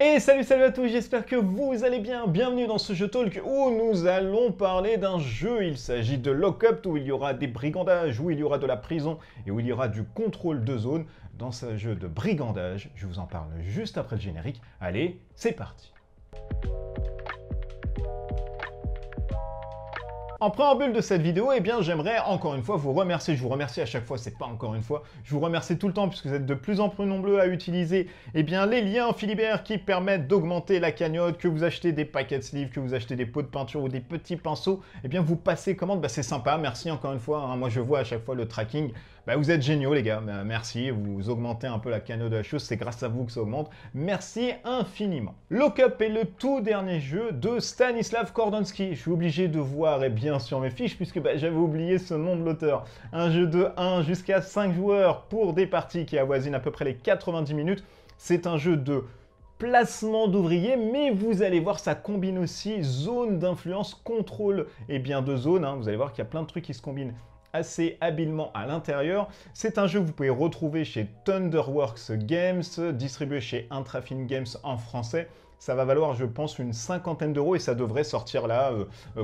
Et salut à tous, j'espère que vous allez bien. Bienvenue dans ce jeu talk où nous allons parler d'un jeu. Il s'agit de Lock Up, où il y aura des brigandages, où il y aura de la prison et où il y aura du contrôle de zone. Dans ce jeu de brigandage, je vous en parle juste après le générique. Allez, c'est parti. En préambule de cette vidéo, j'aimerais encore une fois vous remercier. Je vous remercie à chaque fois, c'est pas encore une fois. Je vous remercie tout le temps puisque vous êtes de plus en plus nombreux à utiliser les liens Philibert qui permettent d'augmenter la cagnotte, que vous achetez des paquets de sleeves, que vous achetez des pots de peinture ou des petits pinceaux. Vous passez commande, c'est sympa. Merci encore une fois. Moi, je vois à chaque fois le tracking. Vous êtes géniaux les gars, merci, vous augmentez un peu la cagnotte de la chose, c'est grâce à vous que ça augmente. Merci infiniment. Lock Up est le tout dernier jeu de Stanislav Kordonski. Je suis obligé de voir bien sur mes fiches puisque j'avais oublié ce nom de l'auteur. Un jeu de 1 jusqu'à 5 joueurs pour des parties qui avoisinent à peu près les 90 minutes. C'est un jeu de placement d'ouvriers, mais vous allez voir, ça combine aussi zone d'influence, contrôle de zone. Vous allez voir qu'il y a plein de trucs qui se combinent assez habilement à l'intérieur. C'est un jeu que vous pouvez retrouver chez Thunderworks Games, distribué chez Intrafin Games en français. Ça va valoir, je pense, une 50aine d'euros et ça devrait sortir là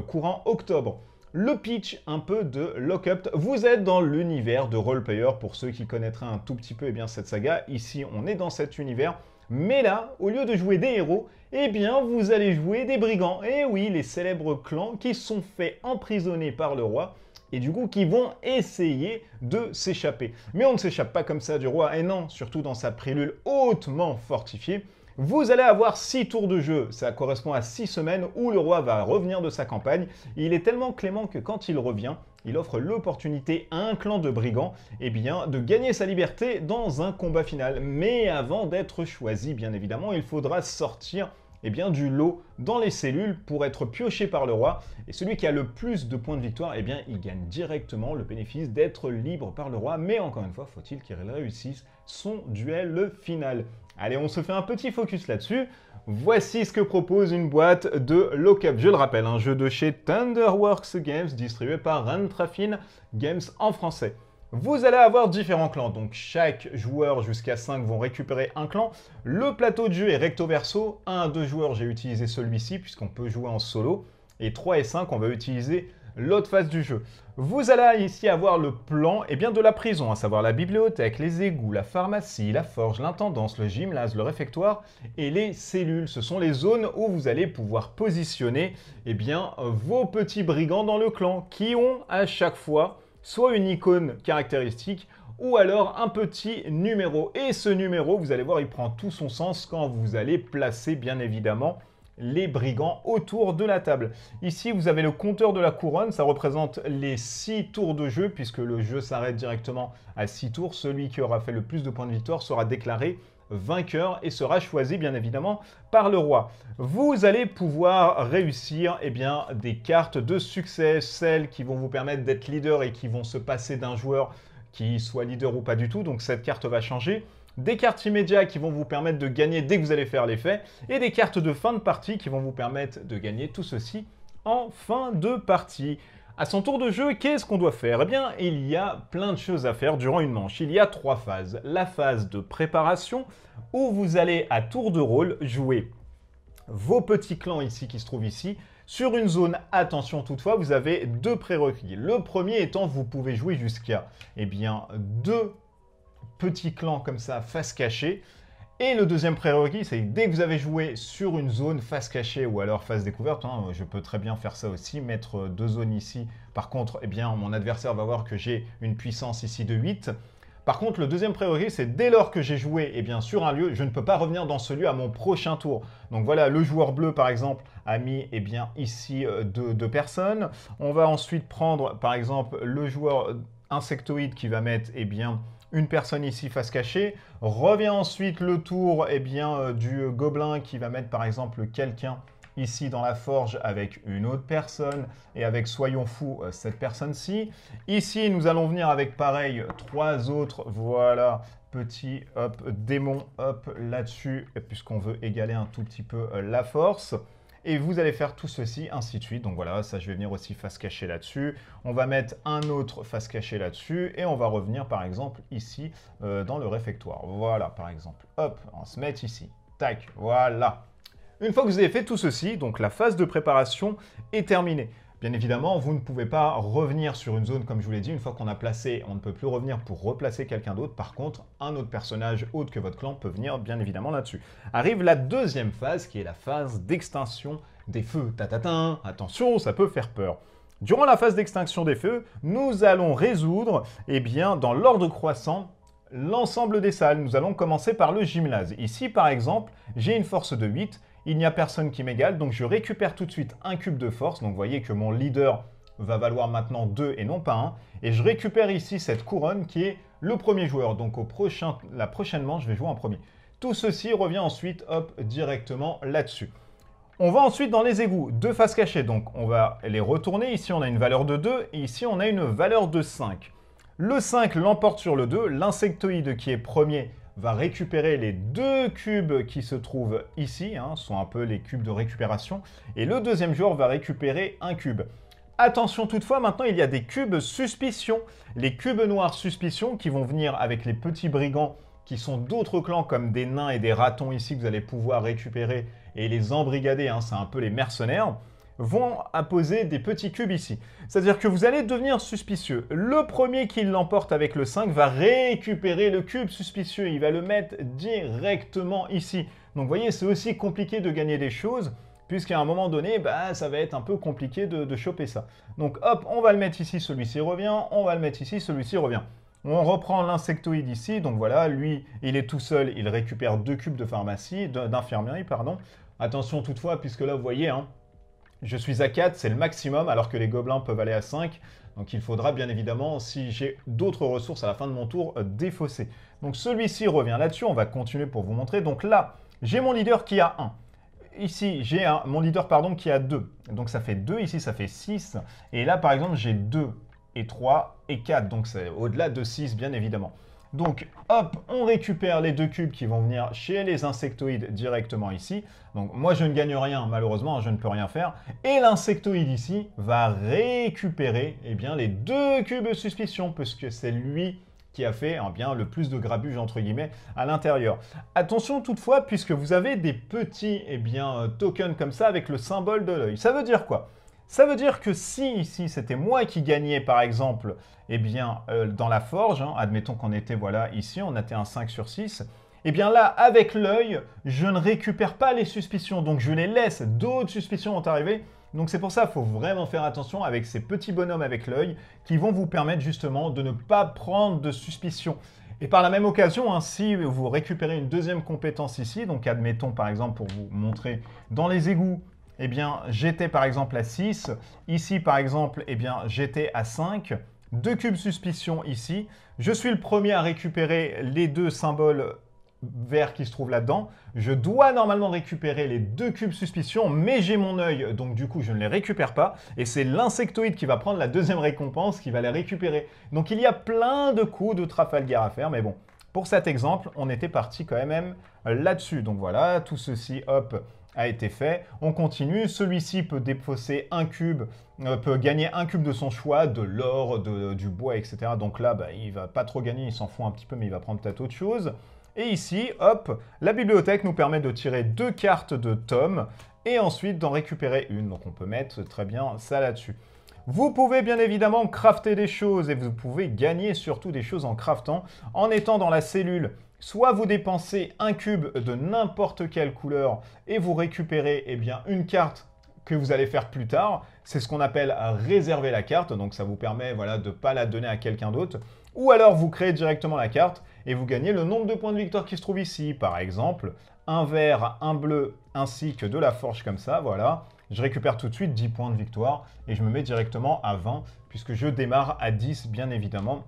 courant octobre. Le pitch un peu de Lock Up. Vous êtes dans l'univers de Roleplayer, pour ceux qui connaîtraient un tout petit peu cette saga. Ici, on est dans cet univers. Mais là, au lieu de jouer des héros, vous allez jouer des brigands. Et oui, les célèbres clans qui sont faits emprisonner par le roi et du coup qui vont essayer de s'échapper. Mais on ne s'échappe pas comme ça du roi, et non, surtout dans sa prélule hautement fortifiée. Vous allez avoir 6 tours de jeu, ça correspond à 6 semaines où le roi va revenir de sa campagne. Il est tellement clément que quand il revient, il offre l'opportunité à un clan de brigands de gagner sa liberté dans un combat final. Mais avant d'être choisi, bien évidemment, il faudra sortir du lot dans les cellules pour être pioché par le roi. Et celui qui a le plus de points de victoire, il gagne directement le bénéfice d'être libre par le roi. Mais encore une fois, faut-il qu'il réussisse son duel final. Allez, on se fait un petit focus là-dessus. Voici ce que propose une boîte de Lock Up. Je le rappelle, un jeu de chez Thunderworks Games, distribué par Intrafin Games en français. Vous allez avoir différents clans, donc chaque joueur jusqu'à 5 vont récupérer un clan. Le plateau de jeu est recto verso. 1 à 2 joueurs, j'ai utilisé celui-ci puisqu'on peut jouer en solo. Et 3 et 5, on va utiliser l'autre face du jeu. Vous allez ici avoir le plan de la prison, à savoir la bibliothèque, les égouts, la pharmacie, la forge, l'intendance, le gymnase, le réfectoire et les cellules. Ce sont les zones où vous allez pouvoir positionner vos petits brigands dans le clan qui ont à chaque fois soit une icône caractéristique, ou alors un petit numéro. Et ce numéro, vous allez voir, il prend tout son sens quand vous allez placer, bien évidemment, les brigands autour de la table. Ici, vous avez le compteur de la couronne, ça représente les 6 tours de jeu, puisque le jeu s'arrête directement à 6 tours. Celui qui aura fait le plus de points de victoire sera déclaré vainqueur et sera choisi bien évidemment par le roi. Vous allez pouvoir réussir des cartes de succès, celles qui vont vous permettre d'être leader et qui vont se passer d'un joueur qui soit leader ou pas du tout, donc cette carte va changer. Des cartes immédiates qui vont vous permettre de gagner dès que vous allez faire l'effet, et des cartes de fin de partie qui vont vous permettre de gagner tout ceci en fin de partie. À son tour de jeu, qu'est-ce qu'on doit faire? Il y a plein de choses à faire durant une manche. Il y a 3 phases. La phase de préparation, où vous allez à tour de rôle jouer vos petits clans ici qui se trouvent ici. Sur une zone, attention toutefois, vous avez 2 prérequis. Le premier étant, vous pouvez jouer jusqu'à 2 petits clans comme ça, face cachée. Et le deuxième prérequis, c'est que dès que vous avez joué sur une zone face cachée ou alors face découverte, je peux très bien faire ça aussi, mettre 2 zones ici. Par contre, mon adversaire va voir que j'ai une puissance ici de 8. Par contre, le deuxième prérequis, c'est dès lors que j'ai joué sur un lieu, je ne peux pas revenir dans ce lieu à mon prochain tour. Donc voilà, le joueur bleu, par exemple, a mis ici 2 personnes. On va ensuite prendre, par exemple, le joueur insectoïde qui va mettre une personne ici face cachée. Revient ensuite le tour du gobelin qui va mettre par exemple quelqu'un ici dans la forge avec une autre personne et avec, soyons fous, cette personne-ci. Ici, nous allons venir avec pareil 3 autres, voilà, petit hop, démon, hop, là-dessus, puisqu'on veut égaler un tout petit peu la force. Et vous allez faire tout ceci, ainsi de suite. Donc voilà, ça je vais venir aussi face cachée là-dessus. On va mettre un autre face cachée là-dessus. Et on va revenir par exemple ici dans le réfectoire. Voilà par exemple. Hop, on va se mettre ici. Tac, voilà. Une fois que vous avez fait tout ceci, donc la phase de préparation est terminée. Bien évidemment, vous ne pouvez pas revenir sur une zone, comme je vous l'ai dit, une fois qu'on a placé, on ne peut plus revenir pour replacer quelqu'un d'autre. Par contre, un autre personnage autre que votre clan peut venir bien évidemment là-dessus. Arrive la deuxième phase, qui est la phase d'extinction des feux. Tatatin, attention, ça peut faire peur. Durant la phase d'extinction des feux, nous allons résoudre, eh bien, dans l'ordre croissant, l'ensemble des salles. Nous allons commencer par le gymnase. Ici, par exemple, j'ai une force de 8. Il n'y a personne qui m'égale, donc je récupère tout de suite un cube de force. Donc vous voyez que mon leader va valoir maintenant 2 et non pas 1. Et je récupère ici cette couronne qui est le premier joueur. Donc la prochaine manche, je vais jouer en premier. Tout ceci revient ensuite, hop, directement là-dessus. On va ensuite dans les égouts, 2 faces cachées. Donc on va les retourner. Ici, on a une valeur de 2 et ici, on a une valeur de 5. Le 5 l'emporte sur le 2. L'insectoïde qui est premier va récupérer les 2 cubes qui se trouvent ici, ce sont un peu les cubes de récupération, et le deuxième joueur va récupérer un cube. Attention toutefois, maintenant il y a des cubes suspicion, les cubes noirs suspicion qui vont venir avec les petits brigands qui sont d'autres clans comme des nains et des ratons ici que vous allez pouvoir récupérer et les embrigader, c'est un peu les mercenaires, vont apposer des petits cubes ici. C'est-à-dire que vous allez devenir suspicieux. Le premier qui l'emporte avec le 5 va récupérer le cube suspicieux. Il va le mettre directement ici. Donc vous voyez, c'est aussi compliqué de gagner des choses, puisqu'à un moment donné, ça va être un peu compliqué de choper ça. Donc hop, on va le mettre ici, celui-ci revient. On va le mettre ici, celui-ci revient. On reprend l'insectoïde ici. Donc voilà, lui, il est tout seul. Il récupère 2 cubes de pharmacie, d'infirmerie, pardon. Attention toutefois, puisque là, vous voyez, je suis à 4, c'est le maximum, alors que les gobelins peuvent aller à 5. Donc il faudra bien évidemment, si j'ai d'autres ressources à la fin de mon tour, défausser. Donc celui-ci revient là-dessus, on va continuer pour vous montrer. Donc là, j'ai mon leader qui a 1. Ici, j'ai mon leader qui a 2. Donc ça fait 2, ici ça fait 6. Et là, par exemple, j'ai 2 et 3 et 4. Donc c'est au-delà de 6, bien évidemment. Donc, hop, on récupère les 2 cubes qui vont venir chez les insectoïdes directement ici. Donc, moi, je ne gagne rien, malheureusement, je ne peux rien faire. Et l'insectoïde ici va récupérer les 2 cubes suspicion, puisque c'est lui qui a fait bien le plus de grabuge, entre guillemets, à l'intérieur. Attention toutefois, puisque vous avez des petits tokens comme ça avec le symbole de l'œil. Ça veut dire quoi ? Ça veut dire que si ici c'était moi qui gagnais par exemple dans la forge, admettons qu'on était ici, on était un 5 sur 6, là avec l'œil, je ne récupère pas les suspicions, donc je les laisse, d'autres suspicions vont arriver. Donc c'est pour ça qu'il faut vraiment faire attention avec ces petits bonhommes avec l'œil qui vont vous permettre justement de ne pas prendre de suspicions. Et par la même occasion, si vous récupérez une deuxième compétence ici, donc admettons par exemple pour vous montrer dans les égouts, j'étais par exemple à 6. Ici, par exemple, j'étais à 5. 2 cubes suspicion ici. Je suis le premier à récupérer les 2 symboles verts qui se trouvent là-dedans. Je dois normalement récupérer les 2 cubes suspicion, mais j'ai mon œil, donc du coup, je ne les récupère pas. Et c'est l'insectoïde qui va prendre la deuxième récompense, qui va les récupérer. Donc, il y a plein de coups de Trafalgar à faire, mais bon. Pour cet exemple, on était parti quand même là-dessus. Donc voilà, tout ceci, hop, a été fait. On continue. Celui-ci peut défausser un cube, peut gagner un cube de son choix, de l'or, du bois, etc. Donc là, il va pas trop gagner, il s'en fout un petit peu, mais il va prendre peut-être autre chose. Et ici, hop, la bibliothèque nous permet de tirer 2 cartes de tomes et ensuite d'en récupérer une. Donc on peut mettre très bien ça là-dessus. Vous pouvez bien évidemment crafter des choses et vous pouvez gagner surtout des choses en craftant en étant dans la cellule. Soit vous dépensez un cube de n'importe quelle couleur et vous récupérez une carte que vous allez faire plus tard. C'est ce qu'on appelle réserver la carte. Donc ça vous permet de ne pas la donner à quelqu'un d'autre. Ou alors vous créez directement la carte et vous gagnez le nombre de points de victoire qui se trouve ici. Par exemple, un vert, un bleu ainsi que de la forge comme ça. Voilà. Je récupère tout de suite 10 points de victoire et je me mets directement à 20 puisque je démarre à 10 bien évidemment.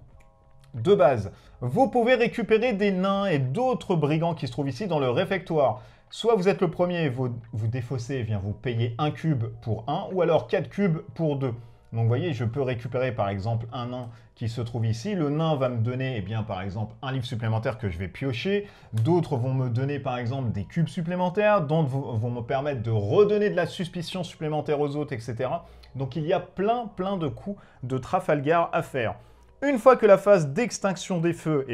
De base, vous pouvez récupérer des nains et d'autres brigands qui se trouvent ici dans le réfectoire. Soit vous êtes le premier et vous défaussez, vous payez un cube pour 1, ou alors 4 cubes pour 2. Donc vous voyez, je peux récupérer par exemple un nain qui se trouve ici. Le nain va me donner par exemple un livre supplémentaire que je vais piocher. D'autres vont me donner par exemple des cubes supplémentaires. D'autres vont me permettre de redonner de la suspicion supplémentaire aux autres, etc. Donc il y a plein de coups de Trafalgar à faire. Une fois que la phase d'extinction des feux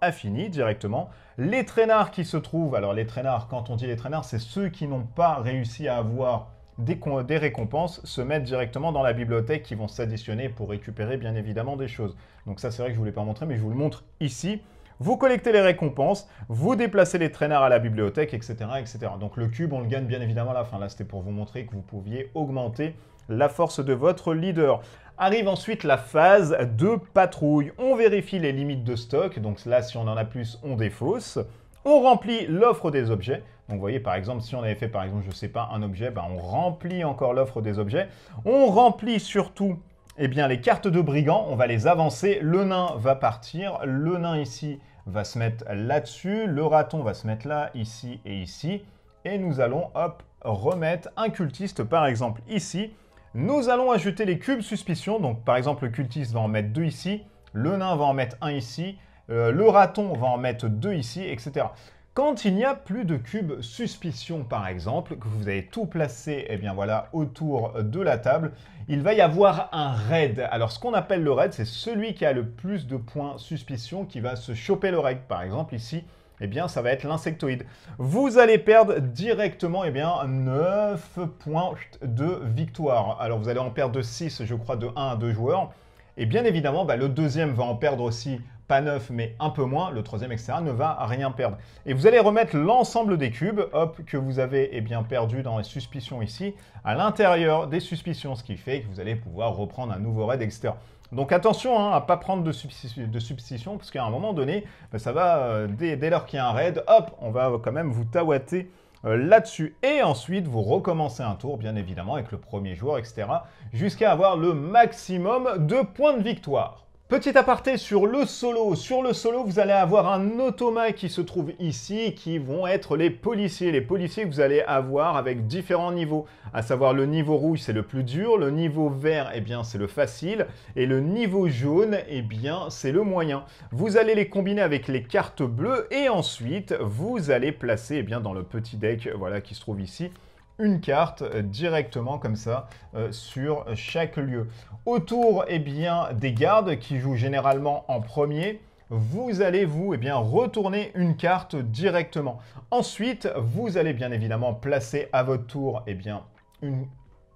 infini directement. Les traînards qui se trouvent, alors les traînards, quand on dit les traînards, c'est ceux qui n'ont pas réussi à avoir des récompenses, se mettent directement dans la bibliothèque qui vont s'additionner pour récupérer bien évidemment des choses. Donc ça c'est vrai que je ne vous l'ai pas montré, mais je vous le montre ici. Vous collectez les récompenses, vous déplacez les traînards à la bibliothèque, etc., etc. Donc le cube, on le gagne bien évidemment à la fin. Là, c'était pour vous montrer que vous pouviez augmenter la force de votre leader. Arrive ensuite la phase de patrouille. On vérifie les limites de stock. Donc là, si on en a plus, on défausse. On remplit l'offre des objets. Donc vous voyez, par exemple, si on avait fait, par exemple, je ne sais pas, un objet, ben, on remplit encore l'offre des objets. On remplit surtout eh bien, les cartes de brigands. On va les avancer. Le nain va partir. Le nain ici va se mettre là-dessus. Le raton va se mettre là, ici et ici. Et nous allons, hop, remettre un cultiste, par exemple, ici. Nous allons ajouter les cubes suspicion. Donc, par exemple, le cultiste va en mettre 2 ici. Le nain va en mettre 1 ici. Le raton va en mettre 2 ici, etc. Quand il n'y a plus de cubes suspicion, par exemple, que vous avez tout placé eh bien, voilà, autour de la table, il va y avoir un raid. Alors, ce qu'on appelle le raid, c'est celui qui a le plus de points suspicion qui va se choper le raid. Par exemple, ici, eh bien, ça va être l'insectoïde. Vous allez perdre directement eh bien, 9 points de victoire. Alors, vous allez en perdre 6, je crois, de 1 à 2 joueurs. Et bien évidemment, le deuxième va en perdre aussi, pas 9, mais un peu moins. Le troisième, etc., ne va rien perdre. Et vous allez remettre l'ensemble des cubes hop, que vous avez eh bien, perdu dans les suspicions ici, à l'intérieur des suspicions, ce qui fait que vous allez pouvoir reprendre un nouveau raid, etc. Donc attention à ne pas prendre de substitution, parce qu'à un moment donné, ça va, dès lors qu'il y a un raid, hop, on va quand même vous tawater là-dessus. Et ensuite, vous recommencez un tour, bien évidemment, avec le premier joueur, etc., jusqu'à avoir le maximum de points de victoire. Petit aparté sur le solo. Sur le solo, vous allez avoir un automa qui se trouve ici, qui vont être les policiers. Les policiers que vous allez avoir avec différents niveaux. À savoir le niveau rouge, c'est le plus dur. Le niveau vert, eh bien, c'est le facile. Et le niveau jaune, eh bien, c'est le moyen. Vous allez les combiner avec les cartes bleues. Et ensuite, vous allez placer, eh bien, dans le petit deck voilà, qui se trouve ici, une carte directement comme ça sur chaque lieu. Autour eh bien, des gardes qui jouent généralement en premier, vous allez vous eh bien, retourner une carte directement. Ensuite, vous allez bien évidemment placer à votre tour eh bien,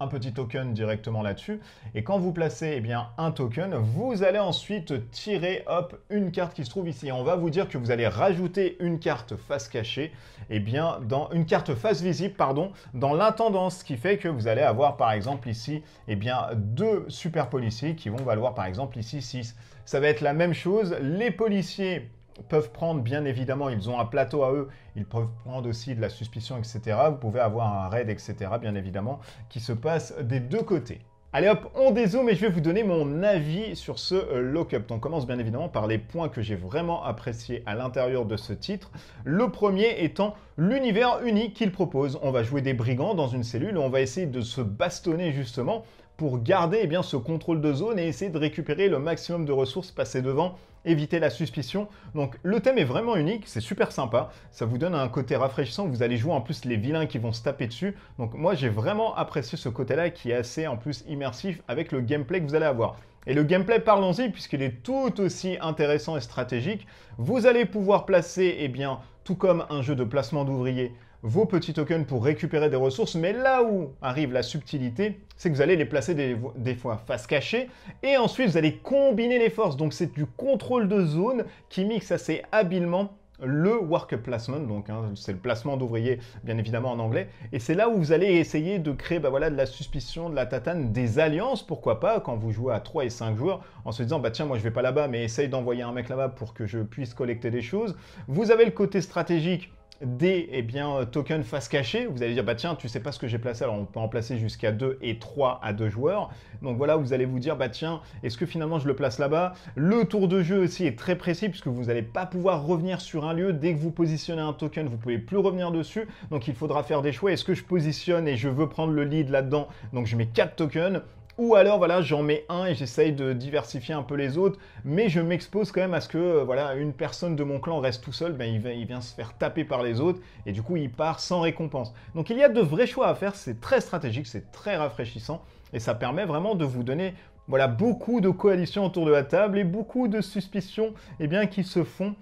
un petit token directement là-dessus. Et quand vous placez eh bien, un token, vous allez ensuite tirer hop, une carte qui se trouve ici. Et on va vous dire que vous allez rajouter une carte face cachée, eh bien, une carte face visible, pardon, dans l'intendance, ce qui fait que vous allez avoir par exemple ici eh bien, 2 super policiers qui vont valoir par exemple ici 6. Ça va être la même chose, les policiers peuvent prendre, bien évidemment, ils ont un plateau à eux, ils peuvent prendre aussi de la suspicion, etc. Vous pouvez avoir un raid, etc., bien évidemment, qui se passe des deux côtés. Allez hop, on dézoome et je vais vous donner mon avis sur ce lock-up. On commence bien évidemment par les points que j'ai vraiment appréciés à l'intérieur de ce titre. Le premier étant l'univers unique qu'il propose. On va jouer des brigands dans une cellule, on va essayer de se bastonner justement pour garder eh bien, ce contrôle de zone et essayer de récupérer le maximum de ressources, passer devant, éviter la suspicion. Donc le thème est vraiment unique, c'est super sympa, ça vous donne un côté rafraîchissant, vous allez jouer en plus les vilains qui vont se taper dessus. Donc moi j'ai vraiment apprécié ce côté-là qui est assez en plus immersif avec le gameplay que vous allez avoir. Et le gameplay, parlons-y, puisqu'il est tout aussi intéressant et stratégique. Vous allez pouvoir placer, eh bien, tout comme un jeu de placement d'ouvriers, vos petits tokens pour récupérer des ressources, mais là où arrive la subtilité, c'est que vous allez les placer des fois face cachée, et ensuite vous allez combiner les forces. Donc c'est du contrôle de zone qui mixe assez habilement le work placement, donc hein, c'est le placement d'ouvriers bien évidemment en anglais, et c'est là où vous allez essayer de créer voilà, de la suspicion, de la tatane, des alliances, pourquoi pas, quand vous jouez à 3 et 5 joueurs, en se disant, bah tiens, moi je vais pas là-bas, mais essaye d'envoyer un mec là-bas pour que je puisse collecter des choses. Vous avez le côté stratégique des eh bien, tokens face cachée. Vous allez dire, bah tiens, tu sais pas ce que j'ai placé, alors on peut en placer jusqu'à 2 et 3 à 2 joueurs. Donc voilà, vous allez vous dire, bah tiens, est-ce que finalement je le place là-bas? Le tour de jeu aussi est très précis puisque vous n'allez pas pouvoir revenir sur un lieu. Dès que vous positionnez un token, vous pouvez plus revenir dessus. Donc il faudra faire des choix. Est-ce que je positionne et je veux prendre le lead là-dedans? Donc je mets 4 tokens. Ou alors, voilà, j'en mets un et j'essaye de diversifier un peu les autres, mais je m'expose quand même à ce que, voilà, une personne de mon clan reste tout seul, ben, il vient se faire taper par les autres, et du coup, il part sans récompense. Donc, il y a de vrais choix à faire, c'est très stratégique, c'est très rafraîchissant, et ça permet vraiment de vous donner Voilà, beaucoup de coalitions autour de la table et beaucoup de suspicions eh bien, qui se font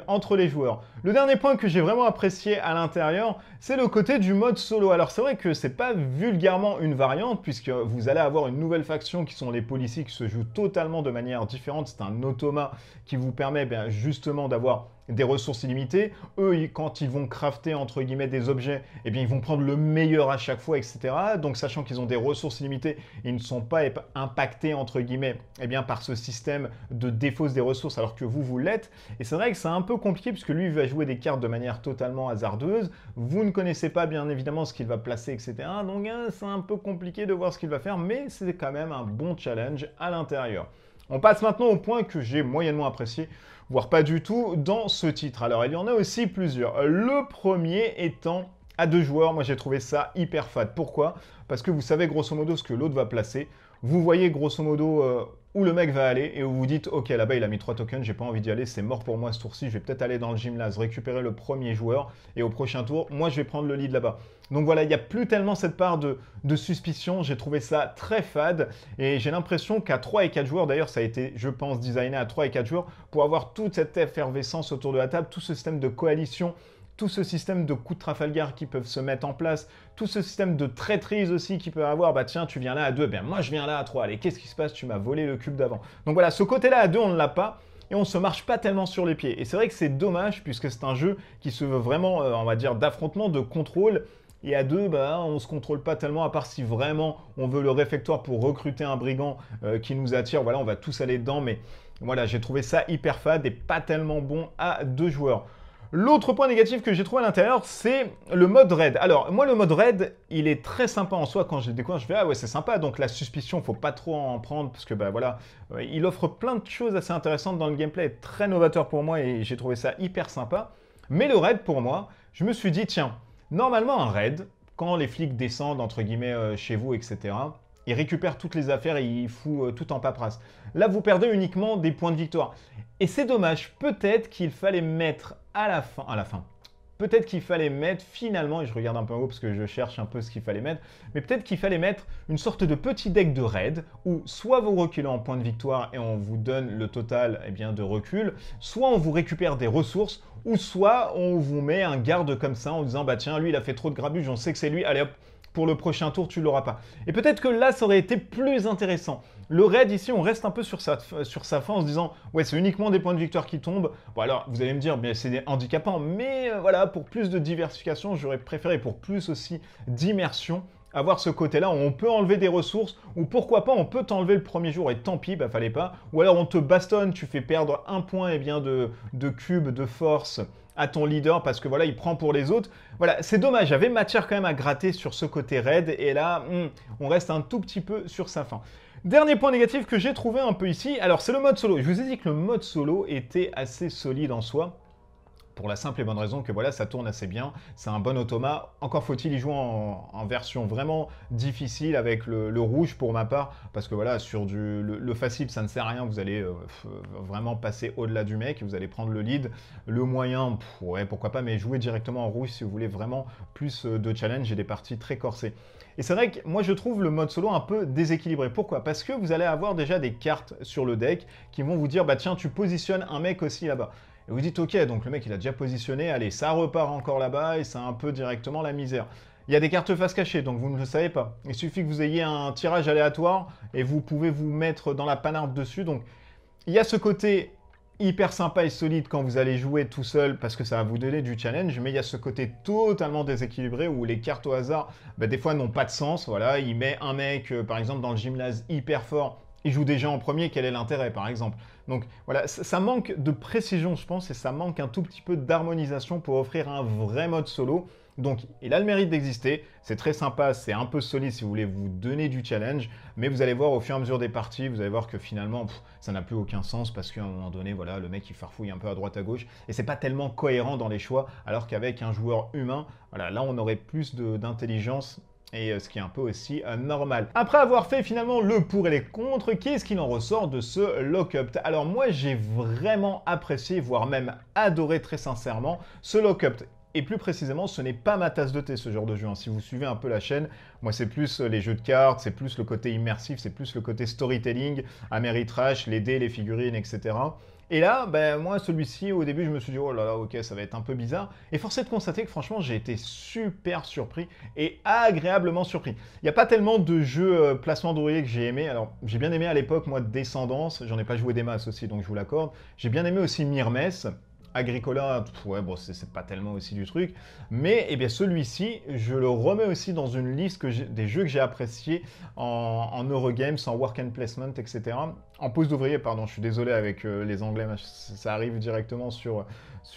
entre les joueurs. Le dernier point que j'ai vraiment apprécié à l'intérieur, c'est le côté du mode solo. Alors c'est vrai que c'est pas vulgairement une variante, puisque vous allez avoir une nouvelle faction qui sont les policiers qui se jouent totalement de manière différente. C'est un automa qui vous permet justement d'avoir des ressources illimitées. Eux, quand ils vont crafter, entre guillemets, des objets, eh bien, ils vont prendre le meilleur à chaque fois, etc. Donc, sachant qu'ils ont des ressources illimitées, ils ne sont pas impactés, entre guillemets, eh bien, par ce système de défausse des ressources, alors que vous l'êtes. Et c'est vrai que c'est un peu compliqué, puisque lui, il va jouer des cartes de manière totalement hasardeuse. Vous ne connaissez pas, bien évidemment, ce qu'il va placer, etc. Donc, c'est un peu compliqué de voir ce qu'il va faire, mais c'est quand même un bon challenge à l'intérieur. On passe maintenant au point que j'ai moyennement apprécié, voire pas du tout, dans ce titre. Alors, il y en a aussi plusieurs. Le premier étant à 2 joueurs. Moi, j'ai trouvé ça hyper fade. Pourquoi? Parce que vous savez grosso modo ce que l'autre va placer. Vous voyez grosso modo où le mec va aller et vous vous dites, ok, là-bas, il a mis 3 tokens, j'ai pas envie d'y aller, c'est mort pour moi ce tour-ci, je vais peut-être aller dans le gymnase, récupérer le premier joueur et au prochain tour, moi, je vais prendre le lead là-bas. Donc voilà, il n'y a plus tellement cette part de suspicion, j'ai trouvé ça très fade et j'ai l'impression qu'à 3 et 4 joueurs, d'ailleurs ça a été, je pense, designé à 3 et 4 joueurs pour avoir toute cette effervescence autour de la table, tout ce système de coalition, tout ce système de coups de Trafalgar qui peuvent se mettre en place, tout ce système de traîtrise aussi qui peut avoir, bah tiens, tu viens là à 2, ben moi je viens là à 3, allez, qu'est-ce qui se passe? Tu m'as volé le cube d'avant. Donc voilà, ce côté-là à 2, on ne l'a pas. Et on ne se marche pas tellement sur les pieds. Et c'est vrai que c'est dommage, puisque c'est un jeu qui se veut vraiment, on va dire, d'affrontement, de contrôle. Et à 2, bah, on ne se contrôle pas tellement, à part si vraiment on veut le réfectoire pour recruter un brigand qui nous attire. Voilà, on va tous aller dedans. Mais voilà, j'ai trouvé ça hyper fade et pas tellement bon à 2 joueurs. L'autre point négatif que j'ai trouvé à l'intérieur, c'est le mode raid. Alors, moi, le mode raid, il est très sympa en soi. Quand je l'ai découvert, je fais « Ah ouais, c'est sympa ». Donc, la suspicion, faut pas trop en prendre parce que, bah voilà, il offre plein de choses assez intéressantes dans le gameplay, très novateur pour moi et j'ai trouvé ça hyper sympa. Mais le raid, pour moi, je me suis dit « Tiens, normalement, un raid, quand les flics descendent, entre guillemets, chez vous, etc., il récupère toutes les affaires et il fout tout en paperasse. Là, vous perdez uniquement des points de victoire. Et c'est dommage, peut-être qu'il fallait mettre à la fin, peut-être qu'il fallait mettre finalement, et je regarde un peu en haut parce que je cherche un peu ce qu'il fallait mettre, mais peut-être qu'il fallait mettre une sorte de petit deck de raid où soit vous reculez en points de victoire et on vous donne le total de recul, soit on vous récupère des ressources, ou soit on vous met un garde comme ça en disant bah tiens, lui il a fait trop de grabuge, on sait que c'est lui, allez hop, pour le prochain tour, tu ne l'auras pas. Et peut-être que là, ça aurait été plus intéressant. Le raid, ici, on reste un peu sur sa fin en se disant « Ouais, c'est uniquement des points de victoire qui tombent. » Bon, alors, vous allez me dire « C'est handicapant. » Mais voilà, pour plus de diversification, j'aurais préféré, pour plus aussi d'immersion, avoir ce côté-là où on peut enlever des ressources, ou pourquoi pas, on peut t'enlever le premier jour et tant pis, bah fallait pas. Ou alors on te bastonne, tu fais perdre un point de cube, de force à ton leader parce que voilà, il prend pour les autres. Voilà, c'est dommage, j'avais matière quand même à gratter sur ce côté raid et là, on reste un tout petit peu sur sa fin. Dernier point négatif que j'ai trouvé un peu ici, alors c'est le mode solo. Je vous ai dit que le mode solo était assez solide en soi. Pour la simple et bonne raison que voilà, ça tourne assez bien, c'est un bon automa. Encore faut-il y jouer en version vraiment difficile avec le rouge pour ma part, parce que voilà, sur le facile, ça ne sert à rien, vous allez vraiment passer au-delà du mec, vous allez prendre le lead. Le moyen, ouais, pourquoi pas, mais jouer directement en rouge si vous voulez vraiment plus de challenge et des parties très corsées. Et c'est vrai que moi je trouve le mode solo un peu déséquilibré. Pourquoi? Parce que vous allez avoir déjà des cartes sur le deck qui vont vous dire, bah tiens, tu positionnes un mec aussi là-bas. Et vous dites, ok, donc le mec il a déjà positionné, allez, ça repart encore là-bas et c'est un peu directement la misère. Il y a des cartes face cachée, donc vous ne le savez pas. Il suffit que vous ayez un tirage aléatoire et vous pouvez vous mettre dans la panarde dessus. Donc il y a ce côté hyper sympa et solide quand vous allez jouer tout seul parce que ça va vous donner du challenge, mais il y a ce côté totalement déséquilibré où les cartes au hasard, bah, des fois n'ont pas de sens. Voilà, il met un mec, par exemple, dans le gymnase hyper fort. Il joue déjà en premier, quel est l'intérêt par exemple? Donc voilà, ça manque de précision je pense et ça manque un tout petit peu d'harmonisation pour offrir un vrai mode solo. Donc il a le mérite d'exister, c'est très sympa, c'est un peu solide si vous voulez vous donner du challenge, mais vous allez voir au fur et à mesure des parties, vous allez voir que finalement ça n'a plus aucun sens parce qu'à un moment donné, voilà, le mec il farfouille un peu à droite à gauche et c'est pas tellement cohérent dans les choix, alors qu'avec un joueur humain, voilà, là on aurait plus d'intelligence. Et ce qui est un peu aussi normal. Après avoir fait finalement le pour et les contre, qu'est-ce qu'il en ressort de ce lock-up? Alors moi j'ai vraiment apprécié, voire même adoré très sincèrement, ce lock-up. et plus précisément, ce n'est pas ma tasse de thé ce genre de jeu, hein. Si vous suivez un peu la chaîne, moi c'est plus les jeux de cartes, c'est plus le côté immersif, c'est plus le côté storytelling, Ameritrash, les dés, les figurines, etc. Et là, ben, moi, celui-ci, au début, je me suis dit, oh là là, ok, ça va être un peu bizarre. Et force est de constater que franchement, j'ai été super surpris et agréablement surpris. Il n'y a pas tellement de jeux placement d'ouvriers que j'ai aimé. Alors, j'ai bien aimé à l'époque, moi, Descendance. J'en ai pas joué des masses aussi, donc je vous l'accorde. J'ai bien aimé aussi Myrmes. Agricola, ouais, bon, c'est pas tellement aussi du truc. Mais eh bien, celui-ci, je le remets aussi dans une liste des jeux que j'ai appréciés en Eurogames, en work and placement, etc. En pose d'ouvrier, pardon, je suis désolé avec les anglais, ça arrive directement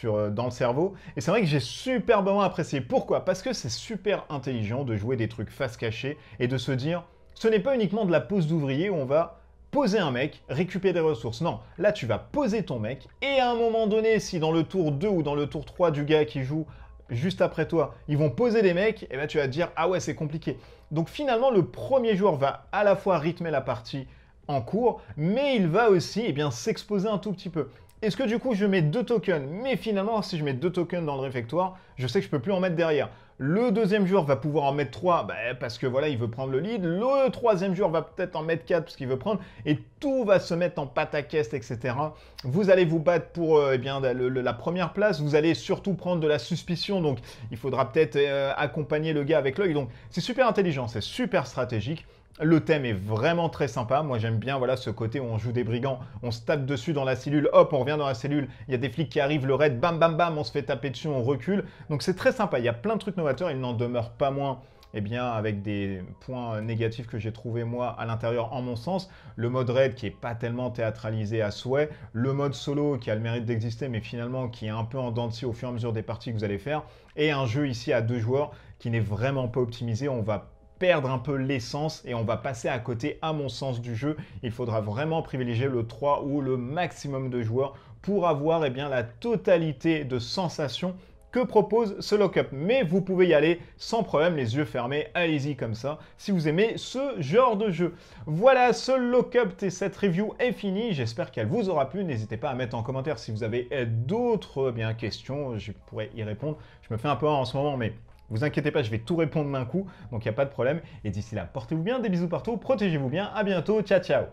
dans le cerveau. Et c'est vrai que j'ai superbement apprécié. Pourquoi? Parce que c'est super intelligent de jouer des trucs face cachée et de se dire, ce n'est pas uniquement de la pose d'ouvrier où on va poser un mec, récupérer des ressources. Non, là tu vas poser ton mec et à un moment donné, si dans le tour 2 ou dans le tour 3 du gars qui joue juste après toi, ils vont poser des mecs, et ben tu vas te dire ah ouais c'est compliqué. Donc finalement le premier joueur va à la fois rythmer la partie en cours, mais il va aussi eh bien s'exposer un tout petit peu. Est-ce que du coup je mets 2 tokens, mais finalement si je mets 2 tokens dans le réfectoire, je sais que je peux plus en mettre derrière. Le deuxième joueur va pouvoir en mettre 3 parce que voilà, il veut prendre le lead. Le troisième joueur va peut-être en mettre 4 parce qu'il veut prendre. Et tout va se mettre en pataquès, etc. Vous allez vous battre pour eh bien, la première place. Vous allez surtout prendre de la suspicion. Donc, il faudra peut-être accompagner le gars avec l'œil. Donc, c'est super intelligent, c'est super stratégique. Le thème est vraiment très sympa. Moi, j'aime bien voilà, ce côté où on joue des brigands, on se tape dessus dans la cellule, hop, on revient dans la cellule, il y a des flics qui arrivent, le raid, bam, bam, bam, on se fait taper dessus, on recule. Donc, c'est très sympa. Il y a plein de trucs novateurs. Il n'en demeure pas moins eh bien, avec des points négatifs que j'ai trouvé moi à l'intérieur en mon sens. Le mode raid qui est pas tellement théâtralisé à souhait. Le mode solo qui a le mérite d'exister mais finalement qui est un peu en dents de scie au fur et à mesure des parties que vous allez faire. Et un jeu ici à 2 joueurs qui n'est vraiment pas optimisé. On va perdre un peu l'essence et on va passer à côté à mon sens du jeu. Il faudra vraiment privilégier le 3 ou le maximum de joueurs pour avoir eh bien, la totalité de sensations que propose ce lock-up. Mais vous pouvez y aller sans problème, les yeux fermés, allez-y comme ça, si vous aimez ce genre de jeu. Voilà, ce lock-up et cette review est finie. J'espère qu'elle vous aura plu. N'hésitez pas à mettre en commentaire si vous avez d'autres questions, je pourrais y répondre. Je me fais un peu en ce moment, mais vous inquiétez pas, je vais tout répondre d'un coup, donc il n'y a pas de problème. Et d'ici là, portez-vous bien, des bisous partout, protégez-vous bien, à bientôt, ciao ciao.